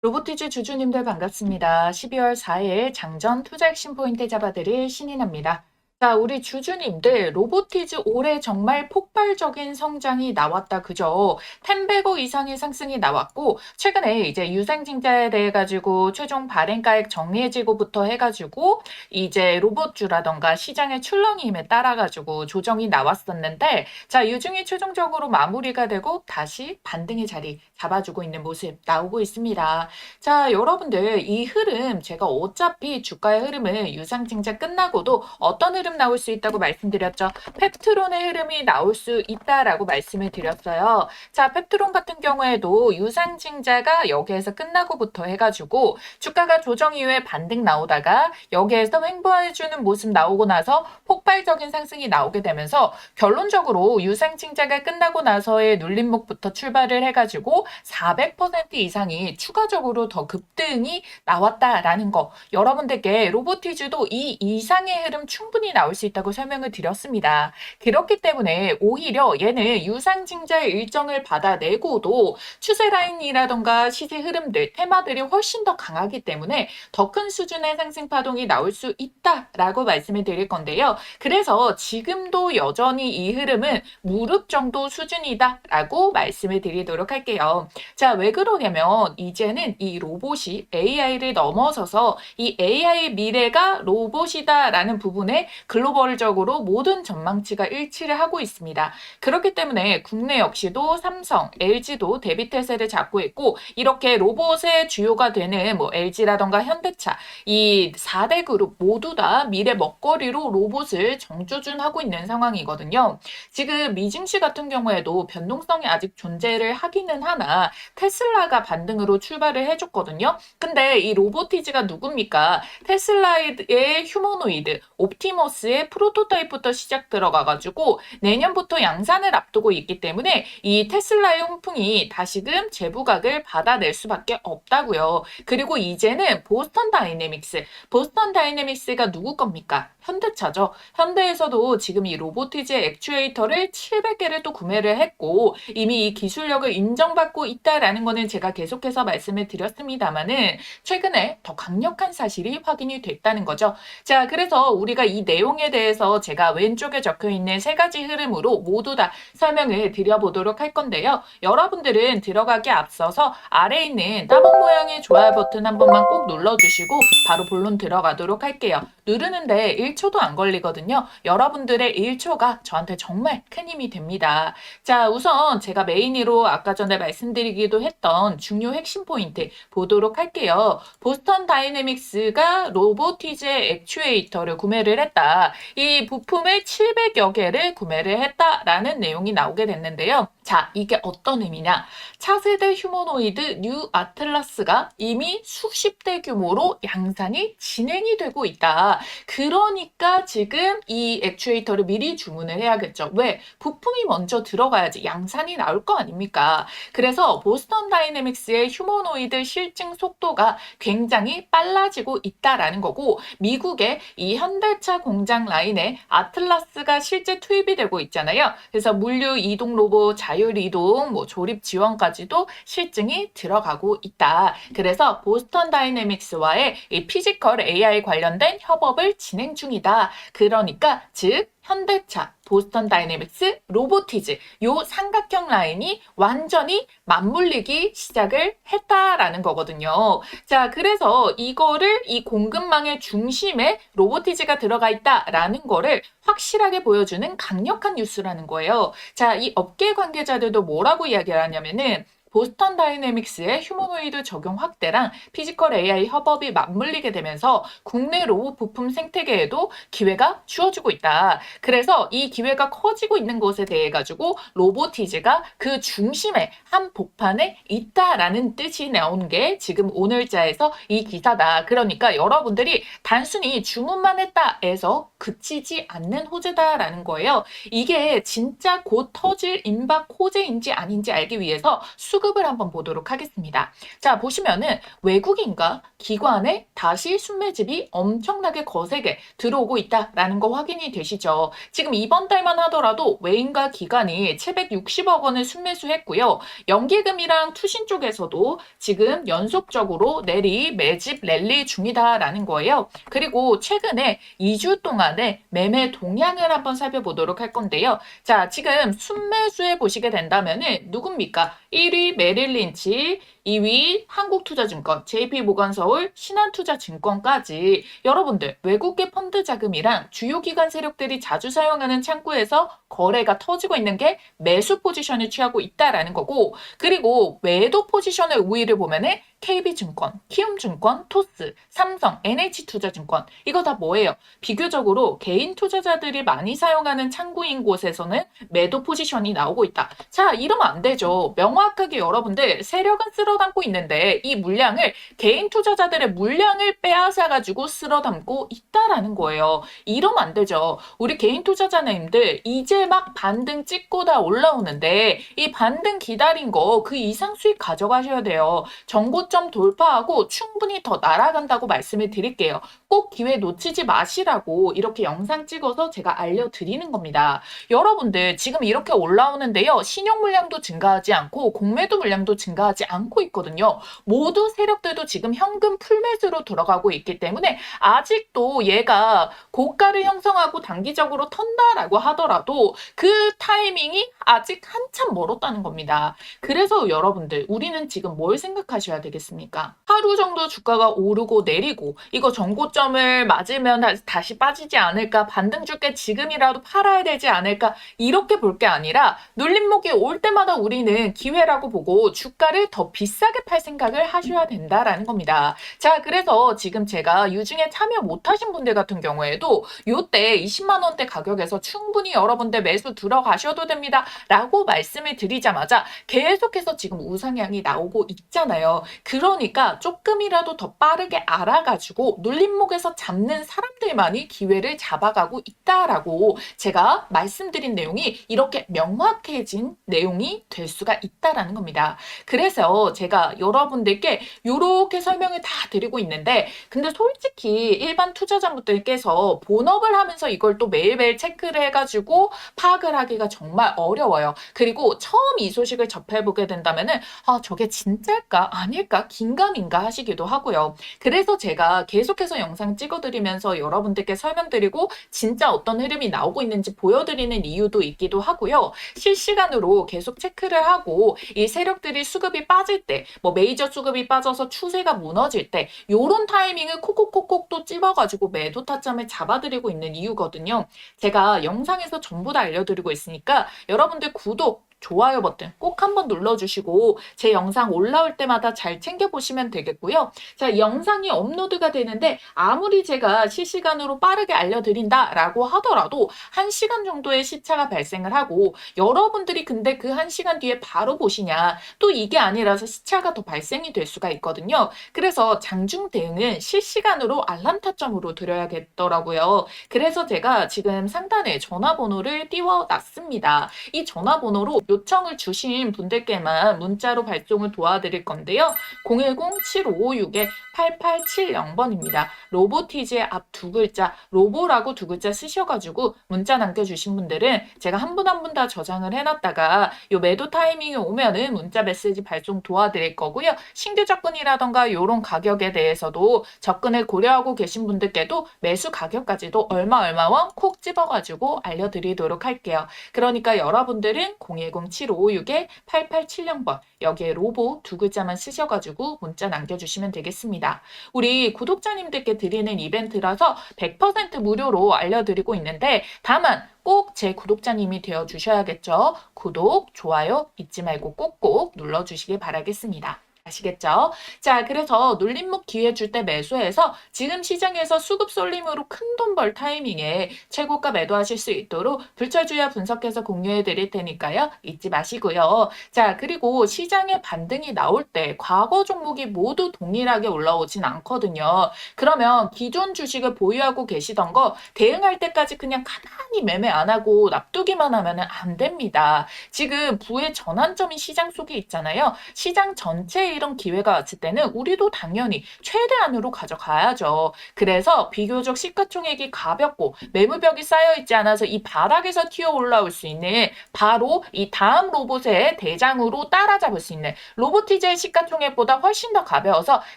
로보티즈 주주님들 반갑습니다. 12월 4일 장전 투자 핵심 포인트 잡아드릴 신인합니다. 자, 우리 주주님들 로보티즈 올해 정말 폭발적인 성장이 나왔다. 그죠? 10배고 이상의 상승이 나왔고 최근에 이제 유상증자에 대해 가지고 최종 발행가액 정리해지고부터 해가지고 이제 로봇주라던가 시장의 출렁임에 따라 가지고 조정이 나왔었는데 자, 유중이 최종적으로 마무리가 되고 다시 반등의 자리 잡아주고 있는 모습 나오고 있습니다. 자, 여러분들 이 흐름 제가 어차피 주가의 흐름은 유상증자 끝나고도 어떤 흐름 나올 수 있다고 말씀드렸죠. 펩트론의 흐름이 나올 수 있다라고 말씀을 드렸어요. 자, 펩트론 같은 경우에도 유상증자가 여기에서 끝나고부터 해가지고 주가가 조정 이후에 반등 나오다가 여기에서 횡보해주는 모습 나오고 나서 폭발적인 상승이 나오게 되면서 결론적으로 유상증자가 끝나고 나서의 눌림목부터 출발을 해가지고 400% 이상이 추가적으로 더 급등이 나왔다라는 거 여러분들께 로보티즈도 이 이상의 흐름 충분히 나올 수 있다고 설명을 드렸습니다. 그렇기 때문에 오히려 얘는 유상증자의 일정을 받아내고도 추세 라인이라던가 시세 흐름들 테마들이 훨씬 더 강하기 때문에 더 큰 수준의 상승 파동이 나올 수 있다라고 말씀을 드릴 건데요. 그래서 지금도 여전히 이 흐름은 무릎 정도 수준이다라고 말씀을 드리도록 할게요. 자, 왜 그러냐면 이제는 이 로봇이 AI를 넘어서서 이 AI 미래가 로봇이다라는 부분에 글로벌적으로 모든 전망치가 일치를 하고 있습니다. 그렇기 때문에 국내 역시도 삼성, LG도 대비태세를 잡고 있고 이렇게 로봇의 주요가 되는 뭐 LG라던가 현대차 이 4대 그룹 모두 다 미래 먹거리로 로봇을 정조준하고 있는 상황이거든요. 지금 미증시 같은 경우에도 변동성이 아직 존재를 하기는 하나 테슬라가 반등으로 출발을 해줬거든요. 근데 이 로보티즈가 누굽니까? 테슬라의 휴머노이드, 옵티머스의 프로토타입부터 시작 들어가가지고 내년부터 양산을 앞두고 있기 때문에 이 테슬라의 홍풍이 다시금 재부각을 받아낼 수밖에 없다고요. 그리고 이제는 보스턴 다이내믹스가 누구 겁니까? 현대차죠. 현대에서도 지금 이 로보티즈의 액추에이터를 700개를 또 구매를 했고 이미 이 기술력을 인정받고 있다라는 거는 제가 계속해서 말씀을 드렸습니다만은 최근에 더 강력한 사실이 확인이 됐다는 거죠. 자, 그래서 우리가 이 내용에 대해서 제가 왼쪽에 적혀 있는 세 가지 흐름으로 모두 다 설명을 드려보도록 할 건데요. 여러분들은 들어가기 앞서서 아래에 있는 따봉 모양의 좋아요 버튼 한 번만 꼭 눌러주시고 바로 본론 들어가도록 할게요. 누르는데 1초도 안 걸리거든요. 여러분들의 1초가 저한테 정말 큰 힘이 됩니다. 자, 우선 제가 메인으로 아까 전에 말씀드리기도 했던 중요 핵심 포인트 보도록 할게요. 보스턴 다이내믹스가 로보티즈의 액추에이터를 구매를 했다. 이 부품을 700여 개를 구매를 했다라는 내용이 나오게 됐는데요. 자, 이게 어떤 의미냐? 차세대 휴머노이드 뉴 아틀라스가 이미 수십 대 규모로 양산이 진행이 되고 있다. 그러니까 지금 이 액추에이터를 미리 주문을 해야겠죠. 왜? 부품이 먼저 들어가야지 양산이 나올 거 아닙니까? 그래서 보스턴 다이내믹스의 휴머노이드 실증 속도가 굉장히 빨라지고 있다라는 거고 미국의 이 현대차 공장 라인에 아틀라스가 실제 투입이 되고 있잖아요. 그래서 물류 이동 로봇, 자율 이동, 뭐 조립 지원까지도 실증이 들어가고 있다. 그래서 보스턴 다이내믹스와의 이 피지컬 AI 관련된 협업을 진행 중이다. 그러니까 즉 현대차, 보스턴 다이내믹스, 로보티즈 요 삼각형 라인이 완전히 맞물리기 시작을 했다라는 거거든요. 자, 그래서 이거를 이 공급망의 중심에 로보티즈가 들어가 있다라는 거를 확실하게 보여주는 강력한 뉴스라는 거예요. 자, 이 업계 관계자들도 뭐라고 이야기를 하냐면은 보스턴 다이내믹스의 휴머노이드 적용 확대랑 피지컬 AI 협업이 맞물리게 되면서 국내 로봇 부품 생태계에도 기회가 주어지고 있다. 그래서 이 기회가 커지고 있는 것에 대해 가지고 로보티즈가 그 중심에 한 복판에 있다라는 뜻이 나온 게 지금 오늘자에서 이 기사다. 그러니까 여러분들이 단순히 주문만 했다 해서 그치지 않는 호재다라는 거예요. 이게 진짜 곧 터질 임박 호재인지 아닌지 알기 위해서 수급을 한번 보도록 하겠습니다. 자, 보시면은 외국인과 기관에 다시 순매집이 엄청나게 거세게 들어오고 있다라는 거 확인이 되시죠? 지금 이번 달만 하더라도 외인과 기관이 760억 원을 순매수했고요. 연기금이랑 투신 쪽에서도 지금 연속적으로 내리 매집 랠리 중이다라는 거예요. 그리고 최근에 2주 동안의 매매 동향을 한번 살펴보도록 할 건데요. 자, 지금 순매수해 보시게 된다면은 누굽니까? 1위 메릴린치, 2위 한국투자증권, JP모건서울, 신한투자증권까지 여러분들 외국계 펀드 자금이랑 주요 기관 세력들이 자주 사용하는 창구에서 거래가 터지고 있는 게 매수 포지션을 취하고 있다라는 거고, 그리고 매도 포지션의 우위를 보면은 KB증권, 키움증권, 토스, 삼성, NH투자증권 이거 다 뭐예요? 비교적으로 개인 투자자들이 많이 사용하는 창구인 곳에서는 매도 포지션이 나오고 있다. 자, 이러면 안 되죠. 명확하게 여러분들 세력은 쓸어 담고 있는데 이 물량을 개인 투자자들의 물량을 빼앗아가지고 쓸어 담고 있다라는 거예요. 이러면 안 되죠. 우리 개인 투자자님들 이제 막 반등 찍고 다 올라오는데 이 반등 기다린 거 그 이상 수익 가져가셔야 돼요. 정고점 돌파하고 충분히 더 날아간다고 말씀을 드릴게요. 꼭 기회 놓치지 마시라고 이렇게 영상 찍어서 제가 알려드리는 겁니다. 여러분들 지금 이렇게 올라오는데요. 신용 물량도 증가하지 않고 공매도 물량도 증가하지 않고 있거든요. 모두 세력들도 지금 현금 풀매수로 들어가고 있기 때문에 아직도 얘가 고가를 형성하고 단기적으로 턴다라고 하더라도 그 타이밍이 아직 한참 멀었다는 겁니다. 그래서 여러분들 우리는 지금 뭘 생각하셔야 되겠습니까? 하루 정도 주가가 오르고 내리고 이거 정고점을 맞으면 다시 빠지지 않을까? 반등 줄게 지금이라도 팔아야 되지 않을까? 이렇게 볼 게 아니라 눌림목이 올 때마다 우리는 기회라고 보고 주가를 더 비싸게 팔 생각을 하셔야 된다라는 겁니다. 자, 그래서 지금 제가 유증에 참여 못하신 분들 같은 경우에도 요때 20만 원대 가격에서 충분히 여러분들 매수 들어가셔도 됩니다 라고 말씀을 드리자마자 계속해서 지금 우상향이 나오고 있잖아요. 그러니까 조금이라도 더 빠르게 알아가지고 눌림목에서 잡는 사람들만이 기회를 잡아가고 있다라고 제가 말씀드린 내용이 이렇게 명확해진 내용이 될 수가 있다라는 겁니다. 그래서 제가 여러분들께 이렇게 설명을 다 드리고 있는데 근데 솔직히 일반 투자자분들께서 본업을 하면서 이걸 또 매일매일 체크를 해가지고 파악을 하기가 정말 어려워요. 그리고 처음 이 소식을 접해보게 된다면은 아, 저게 진짜일까 아닐까 긴가민가 하시기도 하고요. 그래서 제가 계속해서 영상 찍어드리면서 여러분들께 설명드리고 진짜 어떤 흐름이 나오고 있는지 보여드리는 이유도 있기도 하고요. 실시간으로 계속 체크를 하고 이 세력들이 수급이 빠질 때, 뭐 메이저 수급이 빠져서 추세가 무너질 때 요런 타이밍을 콕콕콕콕 또 찝어가지고 매도 타점을 잡아드리고 있는 이유거든요. 제가 영상에서 전부 다 알려드리고 있으니까 여러분들 구독, 좋아요 버튼 꼭 한번 눌러주시고 제 영상 올라올 때마다 잘 챙겨보시면 되겠고요. 자, 영상이 업로드가 되는데 아무리 제가 실시간으로 빠르게 알려드린다라고 하더라도 1시간 정도의 시차가 발생을 하고 여러분들이 근데 그 1시간 뒤에 바로 보시냐 또 이게 아니라서 시차가 더 발생이 될 수가 있거든요. 그래서 장중 대응은 실시간으로 알람 타점으로 드려야겠더라고요. 그래서 제가 지금 상단에 전화번호를 띄워놨습니다. 이 전화번호로 요청을 주신 분들께만 문자로 발송을 도와드릴 건데요. 010-7556-8870번입니다. 로보티즈의 앞 두 글자, 로보라고 두 글자 쓰셔가지고 문자 남겨주신 분들은 제가 한 분 한 분 다 저장을 해놨다가 요 매도 타이밍이 오면은 문자 메시지 발송 도와드릴 거고요. 신규 접근이라던가 요런 가격에 대해서도 접근을 고려하고 계신 분들께도 매수 가격까지도 얼마원 콕 집어가지고 알려드리도록 할게요. 그러니까 여러분들은 010-7556-8870번 여기에 로보 두 글자만 쓰셔가지고 문자 남겨주시면 되겠습니다. 우리 구독자님들께 드리는 이벤트라서 100% 무료로 알려드리고 있는데 다만 꼭 제 구독자님이 되어주셔야겠죠. 구독, 좋아요 잊지 말고 꼭꼭 눌러주시길 바라겠습니다. 아시겠죠? 자, 그래서 눌림목 기회 줄 때 매수해서 지금 시장에서 수급 쏠림으로 큰 돈 벌 타이밍에 최고가 매도하실 수 있도록 불철주야 분석해서 공유해 드릴 테니까요. 잊지 마시고요. 자, 그리고 시장의 반등이 나올 때 과거 종목이 모두 동일하게 올라오진 않거든요. 그러면 기존 주식을 보유하고 계시던 거 대응할 때까지 그냥 가만히 매매 안 하고 놔두기만 하면 안 됩니다. 지금 부의 전환점이 시장 속에 있잖아요. 시장 전체에 이런 기회가 왔을 때는 우리도 당연히 최대한으로 가져가야죠. 그래서 비교적 시가총액이 가볍고 매물벽이 쌓여있지 않아서 이 바닥에서 튀어 올라올 수 있는 바로 이 다음 로봇의 대장으로 따라잡을 수 있는 로보티즈의 시가총액보다 훨씬 더 가벼워서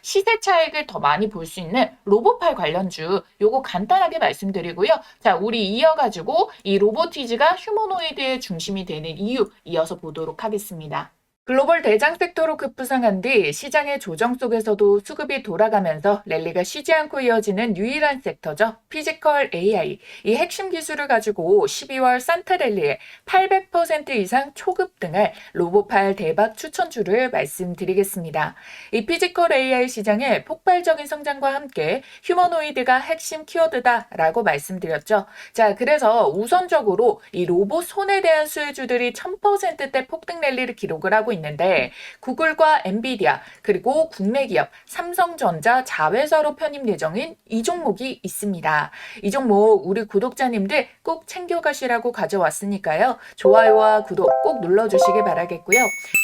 시세 차익을 더 많이 볼 수 있는 로봇팔 관련주 요거 간단하게 말씀드리고요. 자, 우리 이어가지고 이 로보티즈가 휴머노이드의 중심이 되는 이유 이어서 보도록 하겠습니다. 글로벌 대장 섹터로 급부상한 뒤 시장의 조정 속에서도 수급이 돌아가면서 랠리가 쉬지 않고 이어지는 유일한 섹터죠. 피지컬 AI. 이 핵심 기술을 가지고 12월 산타랠리에 800% 이상 초급등할 로봇팔 대박 추천주를 말씀드리겠습니다. 이 피지컬 AI 시장의 폭발적인 성장과 함께 휴머노이드가 핵심 키워드다라고 말씀드렸죠. 자, 그래서 우선적으로 이 로봇 손에 대한 수혜주들이 1000%대 폭등 랠리를 기록을 하고 있는데 구글과 엔비디아 그리고 국내 기업 삼성전자 자회사로 편입 예정인 이 종목이 있습니다. 이 종목 우리 구독자님들 꼭 챙겨가시라고 가져왔으니까요. 좋아요와 구독 꼭 눌러주시길 바라겠고요.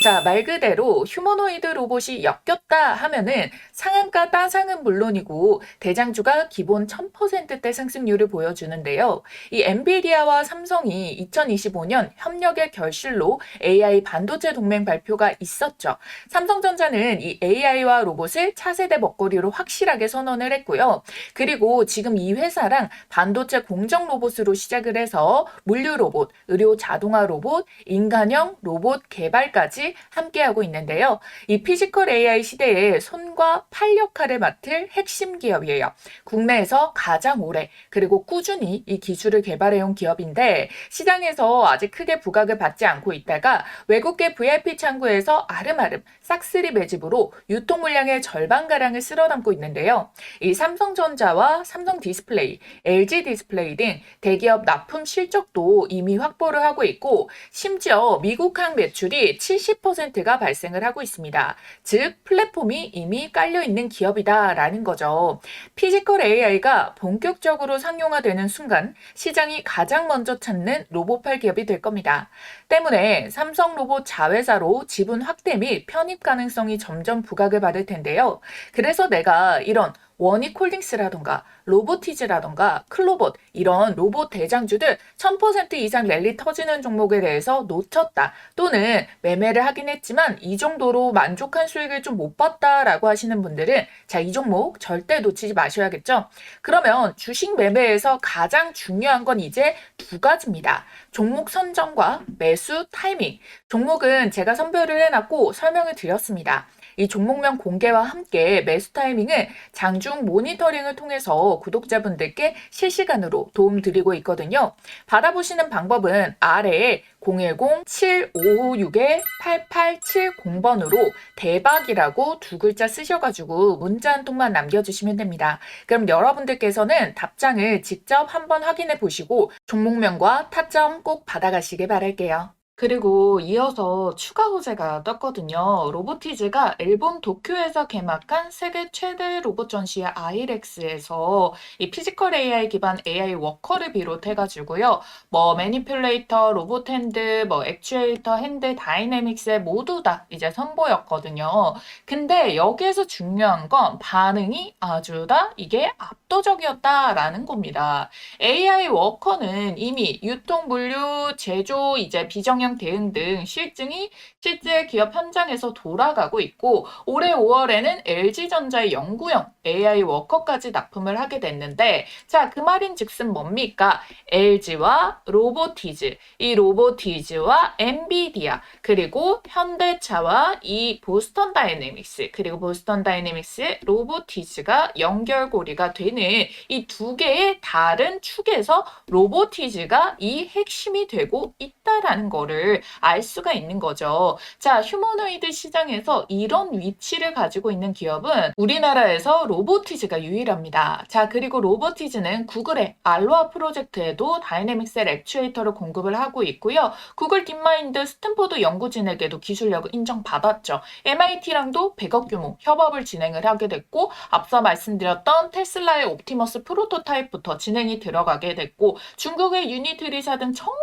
자, 말 그대로 휴머노이드 로봇이 엮였다 하면은 상한가 따상은 물론이고 대장주가 기본 1000%대 상승률을 보여주는데요. 이 엔비디아와 삼성이 2025년 협력의 결실로 AI 반도체 동맹 발표가 있었죠. 삼성전자는 이 AI와 로봇을 차세대 먹거리로 확실하게 선언을 했고요. 그리고 지금 이 회사랑 반도체 공정 로봇으로 시작을 해서 물류 로봇, 의료 자동화 로봇, 인간형 로봇 개발까지 함께하고 있는데요. 이 피지컬 AI 시대에 손과 팔 역할을 맡을 핵심 기업이에요. 국내에서 가장 오래 그리고 꾸준히 이 기술을 개발해온 기업인데 시장에서 아직 크게 부각을 받지 않고 있다가 외국계 VIP 창구에서 아름아름 싹쓸이 매집으로 유통 물량의 절반가량을 쓸어담고 있는데요. 이 삼성전자와 삼성 디스플레이, LG 디스플레이 등 대기업 납품 실적도 이미 확보를 하고 있고 심지어 미국항 매출이 70%가 발생을 하고 있습니다. 즉 플랫폼이 이미 깔려있는 기업이다라는 거죠. 피지컬 AI가 본격적으로 상용화되는 순간 시장이 가장 먼저 찾는 로봇팔 기업이 될 겁니다. 때문에 삼성 로봇 자회사로 지분 확대 및 편입 가능성이 점점 부각을 받을 텐데요. 그래서 내가 이런 원익홀딩스라던가 로보티즈라던가 클로봇 이런 로봇 대장주들 1000% 이상 랠리 터지는 종목에 대해서 놓쳤다 또는 매매를 하긴 했지만 이 정도로 만족한 수익을 좀 못 봤다라고 하시는 분들은 자, 이 종목 절대 놓치지 마셔야겠죠. 그러면 주식 매매에서 가장 중요한 건 이제 두 가지입니다. 종목 선정과 매수 타이밍. 종목은 제가 선별을 해놨고 설명을 드렸습니다. 이 종목명 공개와 함께 매수 타이밍을 장중 모니터링을 통해서 구독자분들께 실시간으로 도움드리고 있거든요. 받아보시는 방법은 아래에 010-7556-8870번으로 대박이라고 두 글자 쓰셔가지고 문자 한 통만 남겨주시면 됩니다. 그럼 여러분들께서는 답장을 직접 한번 확인해 보시고 종목명과 타점 꼭 받아가시길 바랄게요. 그리고 이어서 추가 호재가 떴거든요. 로보티즈가 일본 도쿄에서 개막한 세계 최대 로봇 전시회 아이렉스에서 이 피지컬 AI 기반 AI 워커를 비롯해가지고요. 뭐 매니퓰레이터, 로봇 핸드, 뭐 액추에이터, 핸드, 다이내믹스 모두 다 이제 선보였거든요. 근데 여기에서 중요한 건 반응이 아주 다 이게 압도적이었다라는 겁니다. AI 워커는 이미 유통, 물류, 제조, 이제 비정형 대응 등 실증이 실제 기업 현장에서 돌아가고 있고 올해 5월에는 LG전자의 연구용 AI 워커까지 납품을 하게 됐는데 자, 그 말인 즉슨 뭡니까? LG와 로보티즈, 이 로보티즈와 엔비디아 그리고 현대차와 이 보스턴 다이내믹스 그리고 보스턴 다이내믹스의 로보티즈가 연결고리가 되는 이 두 개의 다른 축에서 로보티즈가 이 핵심이 되고 있다라는 거를 거를 알 수가 있는 거죠. 자, 휴머노이드 시장에서 이런 위치를 가지고 있는 기업은 우리나라에서 로보티즈가 유일합니다. 자, 그리고 로보티즈는 구글의 알로하 프로젝트에도 다이내믹 셀 액추에이터를 공급을 하고 있고요. 구글 딥마인드 스탠포드 연구진에게도 기술력을 인정받았죠. MIT랑도 100억 규모 협업을 진행을 하게 됐고, 앞서 말씀드렸던 테슬라의 옵티머스 프로토타입부터 진행이 들어가게 됐고, 중국의 유니트리사 등 정말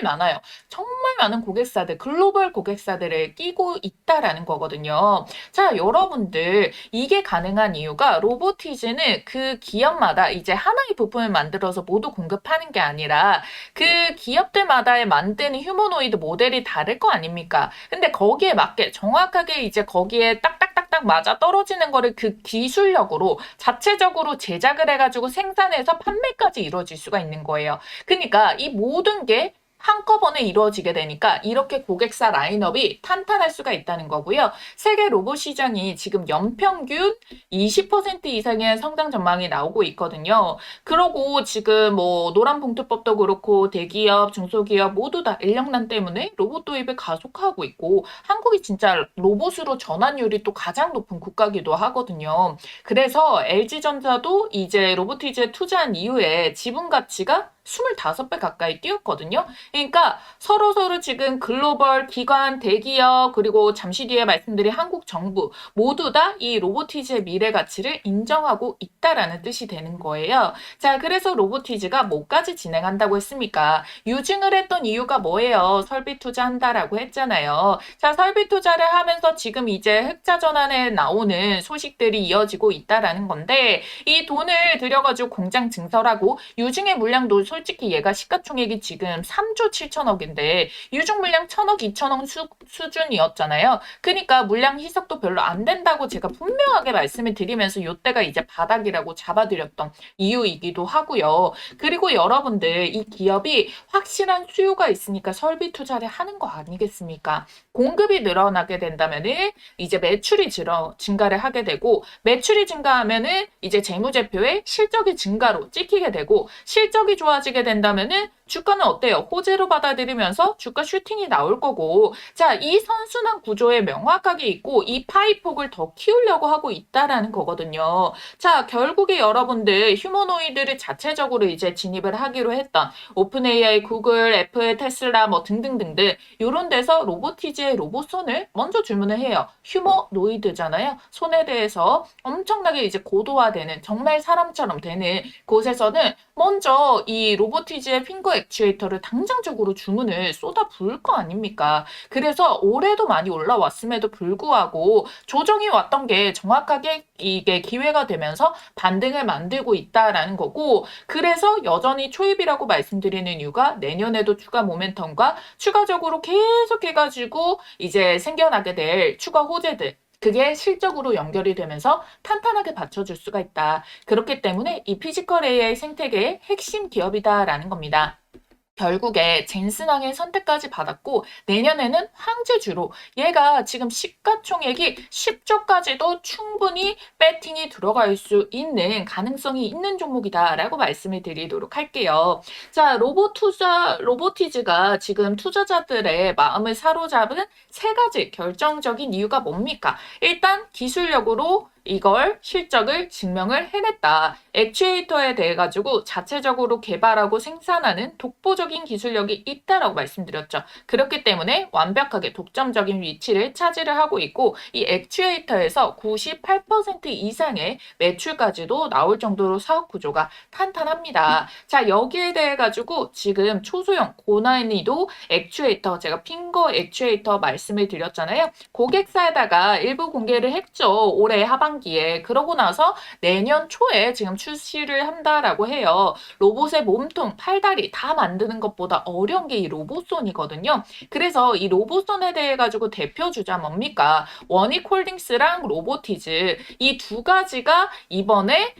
많아요. 정말 많은 고객사들, 글로벌 고객사들을 끼고 있다라는 거거든요. 자, 여러분들, 이게 가능한 이유가 로보티즈는 그 기업마다 이제 하나의 부품을 만들어서 모두 공급하는 게 아니라 그 기업들마다에 만드는 휴머노이드 모델이 다를 거 아닙니까? 근데 거기에 맞게 정확하게 이제 거기에 딱딱딱딱 맞아 떨어지는 거를 그 기술력으로 자체적으로 제작을 해가지고 생산해서 판매까지 이루어질 수가 있는 거예요. 그러니까 이 모든 게 한꺼번에 이루어지게 되니까 이렇게 고객사 라인업이 탄탄할 수가 있다는 거고요. 세계 로봇 시장이 지금 연평균 20% 이상의 성장 전망이 나오고 있거든요. 그러고 지금 뭐 노란봉투법도 그렇고 대기업, 중소기업 모두 다 인력난 때문에 로봇 도입을 가속화하고 있고, 한국이 진짜 로봇으로 전환율이 또 가장 높은 국가기도 하거든요. 그래서 LG전자도 이제 로보티즈에 투자한 이후에 지분 가치가 25배 가까이 뛰었거든요. 그러니까 서로서로 지금 글로벌 기관, 대기업, 그리고 잠시 뒤에 말씀드린 한국 정부 모두 다 이 로보티즈의 미래 가치를 인정하고 있다라는 뜻이 되는 거예요. 자, 그래서 로보티즈가 뭐까지 진행한다고 했습니까? 유증을 했던 이유가 뭐예요? 설비 투자한다라고 했잖아요. 자, 설비 투자를 하면서 지금 이제 흑자 전환에 나오는 소식들이 이어지고 있다라는 건데, 이 돈을 들여가지고 공장 증설하고 유증의 물량도 솔직히 얘가 시가총액이 지금 3조 7천억인데 유증 물량 1,000억, 2,000억 수준이었잖아요. 그러니까 물량 희석도 별로 안 된다고 제가 분명하게 말씀을 드리면서 이때가 이제 바닥이라고 잡아드렸던 이유이기도 하고요. 그리고 여러분들, 이 기업이 확실한 수요가 있으니까 설비 투자를 하는 거 아니겠습니까? 공급이 늘어나게 된다면은 이제 매출이 증가를 하게 되고, 매출이 증가하면은 이제 재무제표의 실적이 증가로 찍히게 되고, 실적이 좋아지게 된다면은 주가는 어때요? 호재로 받아들이면서 주가 슈팅이 나올 거고, 자, 이 선순환 구조에 명확하게 있고 이 파이폭을 더 키우려고 하고 있다라는 거거든요. 자, 결국에 여러분들 휴머노이드를 자체적으로 이제 진입을 하기로 했던 오픈 AI, 구글, 애플, 테슬라 뭐 등등등등 이런 데서 로보티즈의 로봇손을 먼저 주문을 해요. 휴머노이드잖아요. 손에 대해서 엄청나게 이제 고도화되는, 정말 사람처럼 되는 곳에서는 먼저 이 로보티즈의 핑거 액추에이터를 당장적으로 주문을 쏟아 부을 거 아닙니까? 그래서 올해도 많이 올라왔음에도 불구하고 조정이 왔던 게 정확하게 이게 기회가 되면서 반등을 만들고 있다라는 거고, 그래서 여전히 초입이라고 말씀드리는 이유가 내년에도 추가 모멘텀과 추가적으로 계속해가지고 이제 생겨나게 될 추가 호재들, 그게 실적으로 연결이 되면서 탄탄하게 받쳐줄 수가 있다. 그렇기 때문에 이 피지컬 AI 생태계의 핵심 기업이다라는 겁니다. 결국에 젠슨왕의 선택까지 받았고 내년에는 황제주로, 얘가 지금 시가총액이 10조까지도 충분히 배팅이 들어갈 수 있는 가능성이 있는 종목이다라고 말씀을 드리도록 할게요. 자, 로보티즈가 지금 투자자들의 마음을 사로잡은 세 가지 결정적인 이유가 뭡니까? 일단 기술력으로 이걸 실적을 증명을 해냈다. 액추에이터에 대해 가지고 자체적으로 개발하고 생산하는 독보적인 기술력이 있다라고 말씀드렸죠. 그렇기 때문에 완벽하게 독점적인 위치를 차지를 하고 있고, 이 액추에이터에서 98% 이상의 매출까지도 나올 정도로 사업 구조가 탄탄합니다. 자, 여기에 대해 가지고 지금 초소형 고난이도 액추에이터, 제가 핑거 액추에이터 말씀을 드렸잖아요. 고객사에다가 일부 공개를 했죠. 올해 하반기에. 그러고 나서 내년 초에 지금 출시를 한다라고 해요. 로봇의 몸통, 팔다리 다 만드는 것보다 어려운 게 이 로봇손이거든요. 그래서 이 로봇손에 대해 가지고 대표 주자 뭡니까? 원익홀딩스랑 로보티즈, 이 두 가지가 이번에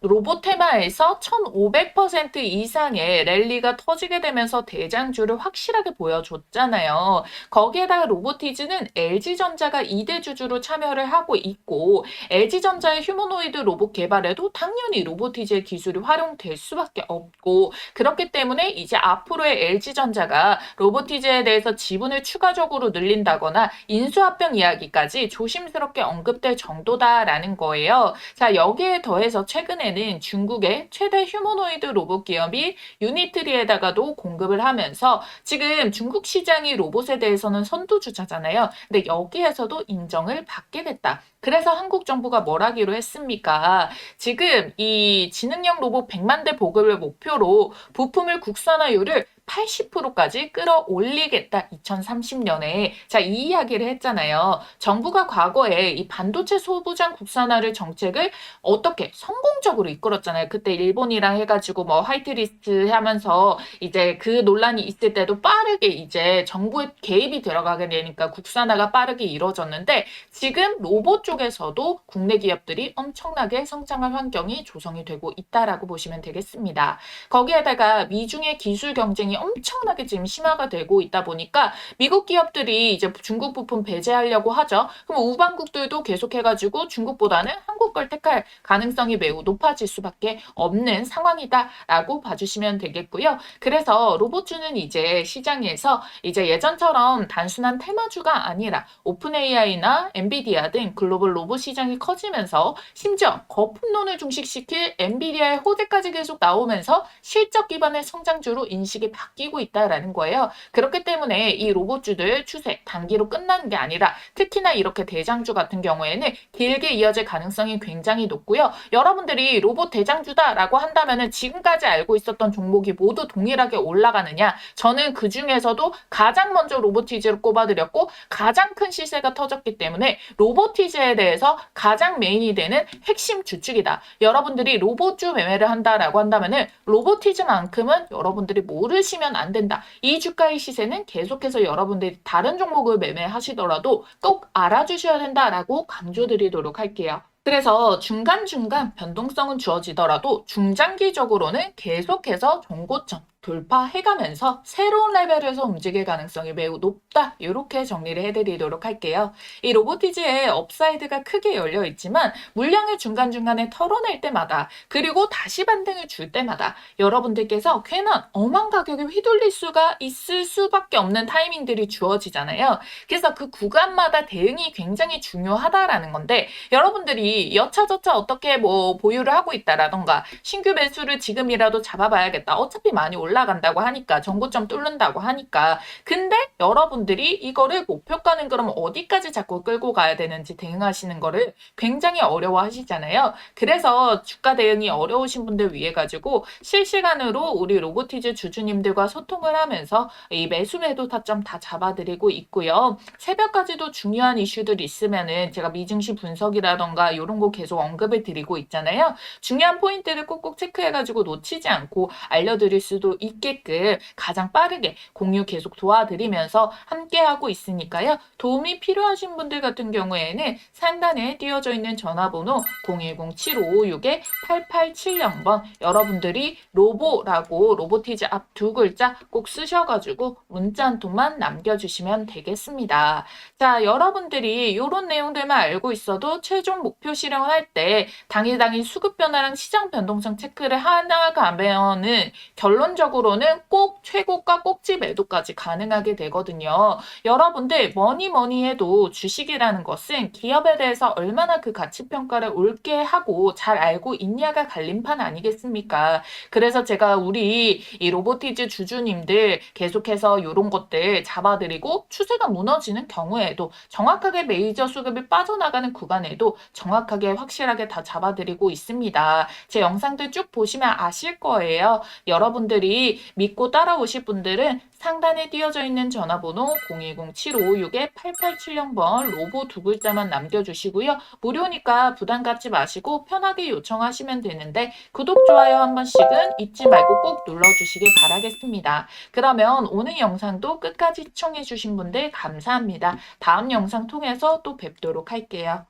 로봇 테마에서 1500% 이상의 랠리가 터지게 되면서 대장주를 확실하게 보여줬잖아요. 거기에다가 로보티즈는 LG전자가 2대 주주로 참여를 하고 있고 LG전자의 휴머노이드 로봇 개발에도 당연히 로보티즈의 기술이 활용될 수밖에 없고 그렇기 때문에 이제 앞으로의 LG전자가 로보티즈에 대해서 지분을 추가적으로 늘린다거나 인수합병 이야기까지 조심스럽게 언급될 정도다라는 거예요. 자, 여기에 더해서 최근에는 중국의 최대 휴머노이드 로봇 기업이 유니트리에다가도 공급을 하면서 지금 중국 시장이 로봇에 대해서는 선두주자잖아요. 근데 여기에서도 인정을 받게 됐다. 그래서 한국 정부가 뭘 하기로 했습니까? 지금 이 지능형 로봇 100만 대 보급을 목표로 부품을 국산화율을 80%까지 끌어올리겠다. 2030년에. 자, 이 이야기를 했잖아요. 정부가 과거에 이 반도체 소부장 국산화를 정책을 어떻게 성공적으로 이끌었잖아요. 그때 일본이랑 해가지고 뭐 화이트리스트 하면서 이제 그 논란이 있을 때도 빠르게 이제 정부의 개입이 들어가게 되니까 국산화가 빠르게 이루어졌는데 지금 로봇 쪽에서도 국내 기업들이 엄청나게 성장할 환경이 조성이 되고 있다라고 보시면 되겠습니다. 거기에다가 미중의 기술 경쟁이 엄청나게 지금 심화가 되고 있다 보니까 미국 기업들이 이제 중국 부품 배제하려고 하죠. 그럼 우방국들도 계속해가지고 중국보다는 한국 걸 택할 가능성이 매우 높아질 수밖에 없는 상황이다라고 봐주시면 되겠고요. 그래서 로봇주는 이제 시장에서 이제 예전처럼 단순한 테마주가 아니라 오픈 AI나 엔비디아 등 글로벌 로봇 시장이 커지면서 심지어 거품론을 중식시킬 엔비디아의 호재까지 계속 나오면서 실적 기반의 성장주로 인식이 바뀌고 있다라는 거예요. 그렇기 때문에 이 로봇주들 추세 단기로 끝나는 게 아니라 특히나 이렇게 대장주 같은 경우에는 길게 이어질 가능성이 굉장히 높고요. 여러분들이 로봇 대장주다라고 한다면은 지금까지 알고 있었던 종목이 모두 동일하게 올라가느냐? 저는 그 중에서도 가장 먼저 로보티즈를 꼽아드렸고 가장 큰 시세가 터졌기 때문에 로보티즈에 대해서 가장 메인이 되는 핵심 주축이다. 여러분들이 로봇주 매매를 한다라고 한다면은 로보티즈만큼은 여러분들이 모르시면 안 된다. 이 주가의 시세는 계속해서 여러분들이 다른 종목을 매매하시더라도 꼭 알아주셔야 된다라고 강조드리도록 할게요. 그래서 중간중간 변동성은 주어지더라도 중장기적으로는 계속해서 종고점 돌파해가면서 새로운 레벨에서 움직일 가능성이 매우 높다. 이렇게 정리를 해드리도록 할게요. 이 로보티즈의 업사이드가 크게 열려 있지만 물량을 중간중간에 털어낼 때마다 그리고 다시 반등을 줄 때마다 여러분들께서 괜한 엄한 가격에 휘둘릴 수가 있을 수밖에 없는 타이밍들이 주어지잖아요. 그래서 그 구간마다 대응이 굉장히 중요하다라는 건데 여러분들이 여차저차 어떻게 뭐 보유를 하고 있다라던가 신규 매수를 지금이라도 잡아봐야겠다. 어차피 많이 올라간다고 하니까 정고점 뚫는다고 하니까 근데 여러분들이 이거를 목표가는 그럼 어디까지 자꾸 끌고 가야 되는지 대응하시는 거를 굉장히 어려워하시잖아요. 그래서 주가 대응이 어려우신 분들 위해 가지고 실시간으로 우리 로보티즈 주주님들과 소통을 하면서 이 매수 매도 타점 다 잡아드리고 있고요. 새벽까지도 중요한 이슈들 있으면은 제가 미증시 분석이라던가 이런 거 계속 언급을 드리고 있잖아요. 중요한 포인트를 꼭꼭 체크해가지고 놓치지 않고 알려드릴 수도 있게끔 가장 빠르게 공유 계속 도와드리면서 함께하고 있으니까요. 도움이 필요하신 분들 같은 경우에는 상단에 띄어져 있는 전화번호 010-7556-8870번 여러분들이 로보라고 로보티즈 앞 두 글자 꼭 쓰셔가지고 문자 한 통만 남겨주시면 되겠습니다. 자, 여러분들이 이런 내용들만 알고 있어도 최종 목표 실행을 할 때 당일 수급 변화랑 시장 변동성 체크를 하나 가면은 결론적으로는 꼭 최고가 꼭지 매도까지 가능하게 되거든요. 여러분들 뭐니 해도 주식이라는 것은 기업에 대해서 얼마나 그 가치 평가를 옳게 하고 잘 알고 있냐가 갈림판 아니겠습니까? 그래서 제가 우리 이 로보티즈 주주님들 계속해서 이런 것들 잡아드리고 추세가 무너지는 경우에도 정확하게 메이저 수급이 빠져나가는 구간에도 정확하게 확실하게 다 잡아드리고 있습니다. 제 영상들 쭉 보시면 아실 거예요. 여러분들이 믿고 따라오실 분들은 상단에 띄어져 있는 전화번호 010-7556-8870번 로보 두 글자만 남겨주시고요. 무료니까 부담 갖지 마시고 편하게 요청하시면 되는데 구독, 좋아요 한 번씩은 잊지 말고 꼭 눌러주시길 바라겠습니다. 그러면 오늘 영상도 끝까지 시청해주신 분들 감사합니다. 다음 영상 통해서 또 뵙도록 할게요.